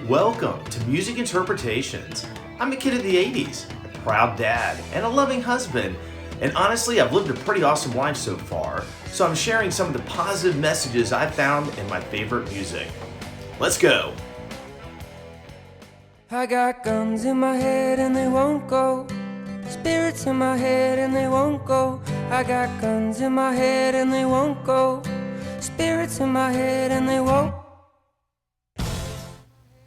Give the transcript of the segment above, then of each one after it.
Welcome to Music Interpretations. I'm a kid of the 80s, a proud dad, and a loving husband. And honestly, I've lived a pretty awesome life so far, so I'm sharing some of the positive messages I found in my favorite music. Let's go! I got guns in my head and they won't go. Spirits in my head and they won't go. I got guns in my head and they won't go. Spirits in my head and they won't.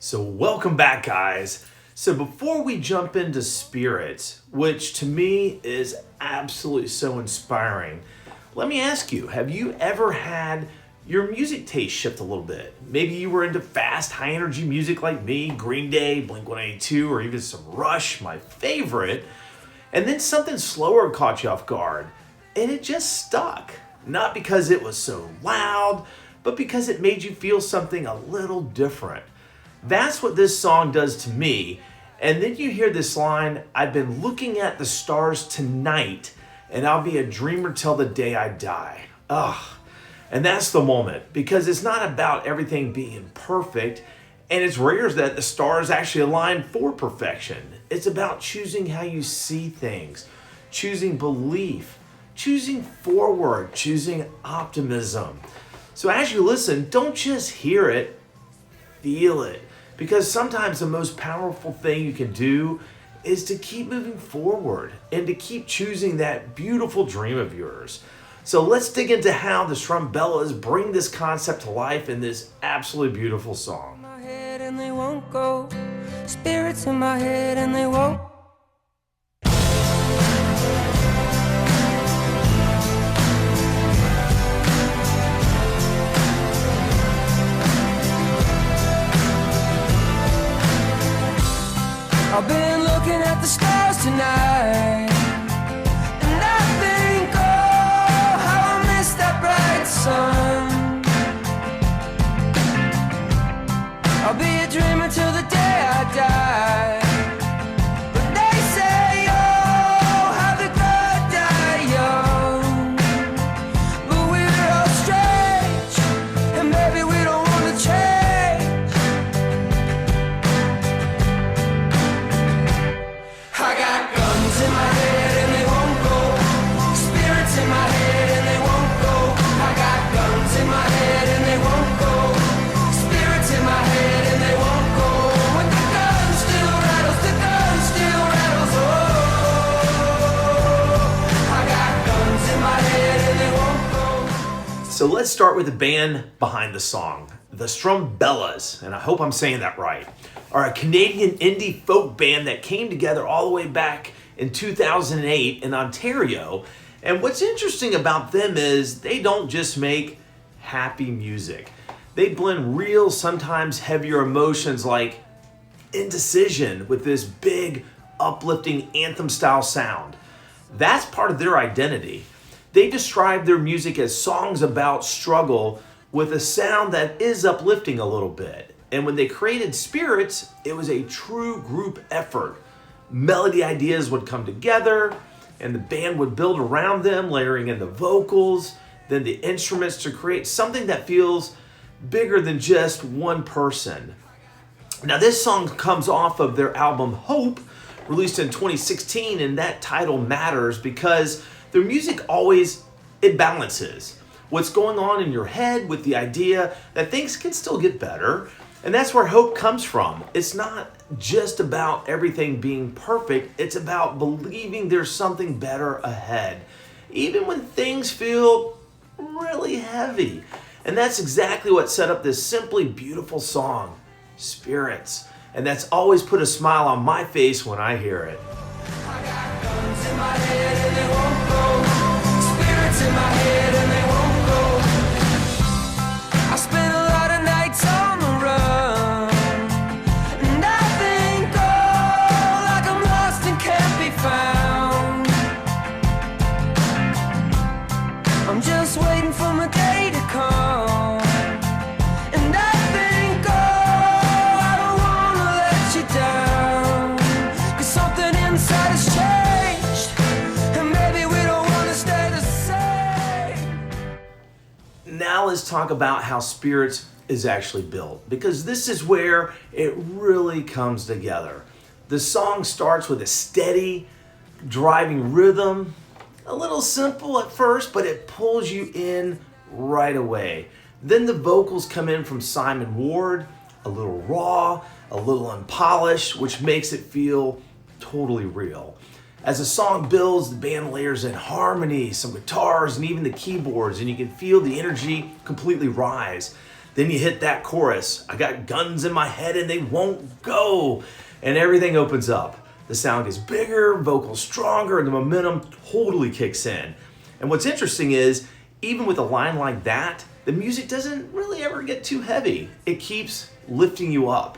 So welcome back, guys. So before we jump into spirits, which to me is absolutely so inspiring, let me ask you, have you ever had your music taste shift a little bit? Maybe you were into fast, high-energy music like me, Green Day, Blink-182, or even some Rush, my favorite, and then something slower caught you off guard, and it just stuck. Not because it was so loud, but because it made you feel something a little different. That's what this song does to me. And then you hear this line, I've been looking at the stars tonight, and I'll be a dreamer till the day I die. Ugh. And that's the moment, because it's not about everything being perfect, and it's rare that the stars actually align for perfection. It's about choosing how you see things, choosing belief, choosing forward, choosing optimism. So as you listen, don't just hear it, feel it. Because sometimes the most powerful thing you can do is to keep moving forward and to keep choosing that beautiful dream of yours. So let's dig into how the Strumbellas bring this concept to life in this absolutely beautiful song. In my head and they won't go. Spirits in my head and they won't. I've been looking at the stars tonight, and I think, oh, how I miss that bright sun. I'll be a dreamer till the day I die. But they say, oh, how the good die young. But we're all strange, and maybe we don't want to change. I got guns in my head and they won't go. Spirits in my head and they won't go. I got guns in my head and they won't go. Spirits in my head and they won't go. But the gun still rattles, the gun still rattles. Oh, I got guns in my head and they won't go. So let's start with the band behind the song. The Strumbellas, and I hope I'm saying that right, are a Canadian indie folk band that came together all the way back in 2008 in Ontario. And what's interesting about them is they don't just make happy music. They blend real, sometimes heavier emotions like indecision with this big, uplifting anthem-style sound. That's part of their identity. They describe their music as songs about struggle with a sound that is uplifting a little bit. And when they created Spirits, it was a true group effort. Melody ideas would come together, and the band would build around them, layering in the vocals, then the instruments to create something that feels bigger than just one person. Now this song comes off of their album Hope, released in 2016, and that title matters because their music always, it balances what's going on in your head with the idea that things can still get better. And that's where hope comes from. It's not just about everything being perfect. It's about believing there's something better ahead, even when things feel really heavy. And that's exactly what set up this simply beautiful song, Spirits. And that's always put a smile on my face when I hear it. I got guns in my head and they won't go. Spirits in my head and they won't go. I spent a lot of nights on the run, and I think, oh, like I'm lost and can't be found. I'm just waiting for my day to come, and I think, oh, I don't wanna let you down, 'cause something inside has changed, and maybe we don't wanna stay the same. Now let's talk about how Spirits is actually built, because this is where it really comes together. The song starts with a steady, driving rhythm, a little simple at first, but it pulls you in right away. Then the vocals come in from Simon Ward, a little raw, a little unpolished, which makes it feel totally real. As the song builds, the band layers in harmony, some guitars, and even the keyboards, and you can feel the energy completely rise. Then you hit that chorus, I got guns in my head and they won't go, and everything opens up. The sound gets bigger, vocals stronger, and the momentum totally kicks in. And what's interesting is, even with a line like that, the music doesn't really ever get too heavy. It keeps lifting you up.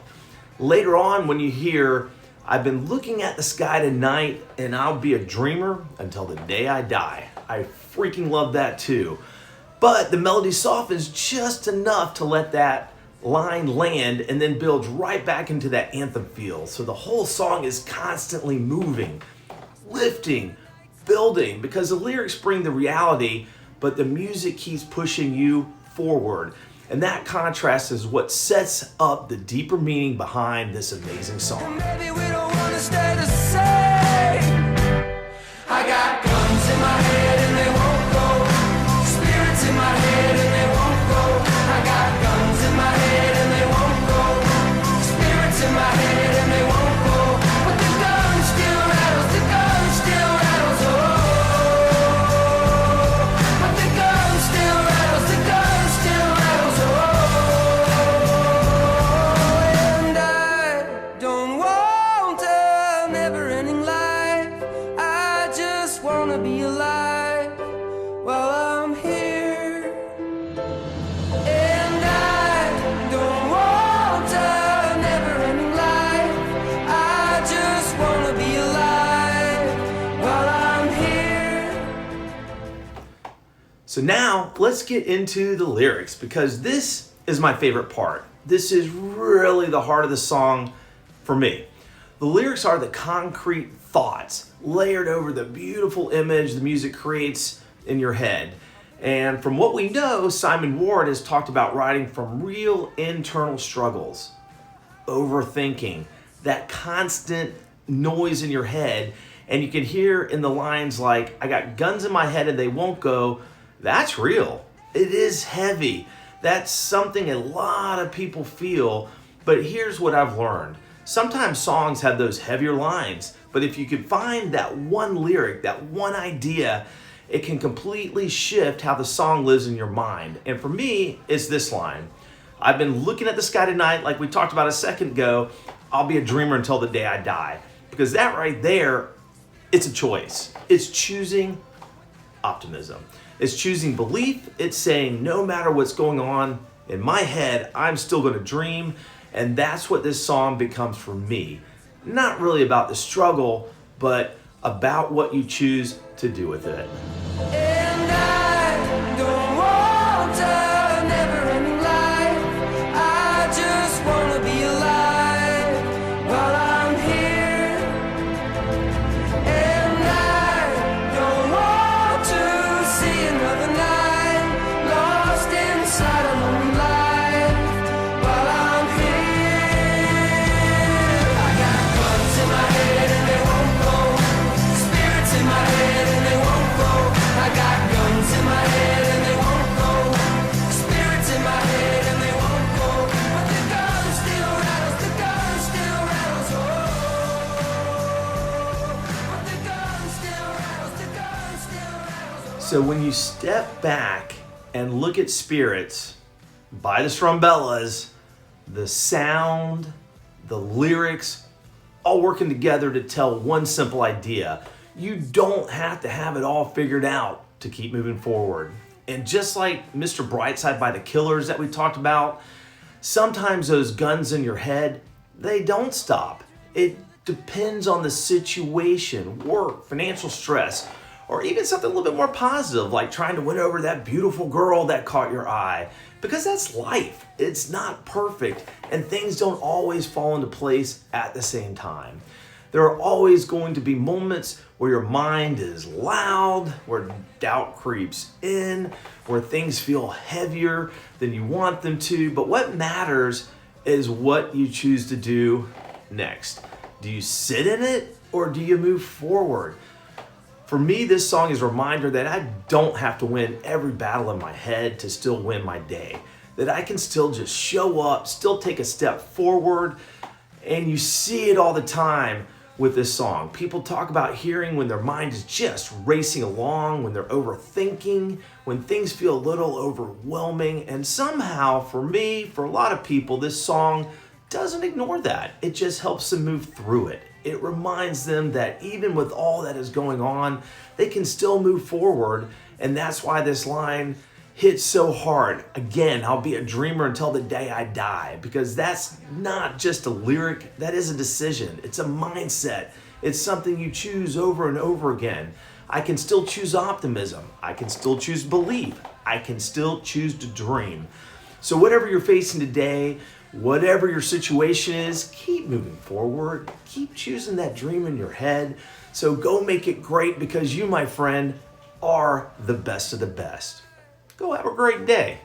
Later on, when you hear, I've been looking at the sky tonight and I'll be a dreamer until the day I die, I freaking love that too. But the melody softens just enough to let that line land and then builds right back into that anthem feel. So the whole song is constantly moving, lifting, building, because the lyrics bring the reality, but the music keeps pushing you forward. And that contrast is what sets up the deeper meaning behind this amazing song. Maybe we don't want to stay the same. I got guns in my head and they won't go. Spirits in my head and they won't go. I got guns in my head and they won't go. Spirits in my head and they won't go. But the gun still rattles, the gun still rattles, oh. But the gun still rattles, the gun still rattles, oh. And I don't want a never-ending life. I just wanna be alive while I'm here. And I don't want a never-ending life. I just wanna be alive while I'm here. So now let's get into the lyrics, because this is my favorite part. This is really the heart of the song for me. The lyrics are the concrete thoughts layered over the beautiful image the music creates in your head. And from what we know, Simon Ward has talked about writing from real internal struggles, overthinking, that constant noise in your head. And you can hear in the lines like, I got guns in my head and they won't go. That's real. It is heavy. That's something a lot of people feel. But here's what I've learned. Sometimes songs have those heavier lines, but if you could find that one lyric, that one idea, it can completely shift how the song lives in your mind. And for me, it's this line. I've been looking at the sky tonight, like we talked about a second ago. I'll be a dreamer until the day I die. Because that right there, it's a choice. It's choosing optimism. It's choosing belief. It's saying, no matter what's going on in my head, I'm still going to dream. And that's what this song becomes for me. Not really about the struggle, but about what you choose to do with it. And I don't want a never-ending life. I just wanna be alive while I'm here. And I don't want to see another night lost inside a lonely life while I'm here. I got guns in my head and they won't go. Spirits in my head and they won't go. I got guns in my head and they won't go. Spirits in my head and they won't go. But the gun still rattles, the gun still rattles, oh. But the gun still rattles, the gun still rattles, oh. So when you step back and look at Spirits by the Strumbellas, the sound, the lyrics, all working together to tell one simple idea. You don't have to have it all figured out to keep moving forward. And just like Mr. Brightside by the Killers that we talked about, sometimes those guns in your head, they don't stop. It depends on the situation, work, financial stress, or even something a little bit more positive, like trying to win over that beautiful girl that caught your eye. Because that's life. It's not perfect, and things don't always fall into place at the same time. There are always going to be moments where your mind is loud, where doubt creeps in, where things feel heavier than you want them to. But what matters is what you choose to do next. Do you sit in it or do you move forward? For me, this song is a reminder that I don't have to win every battle in my head to still win my day. That I can still just show up, still take a step forward. And you see it all the time with this song. People talk about hearing when their mind is just racing along, when they're overthinking, when things feel a little overwhelming. And somehow, for me, for a lot of people, this song doesn't ignore that. It just helps them move through it. It reminds them that even with all that is going on, they can still move forward. And that's why this line hits so hard. Again, I'll be a dreamer until the day I die, because that's not just a lyric, that is a decision. It's a mindset. It's something you choose over and over again. I can still choose optimism. I can still choose belief. I can still choose to dream. So whatever you're facing today, whatever your situation is, keep moving forward. Keep choosing that dream in your head. So go make it great, because you, my friend, are the best of the best. Go have a great day.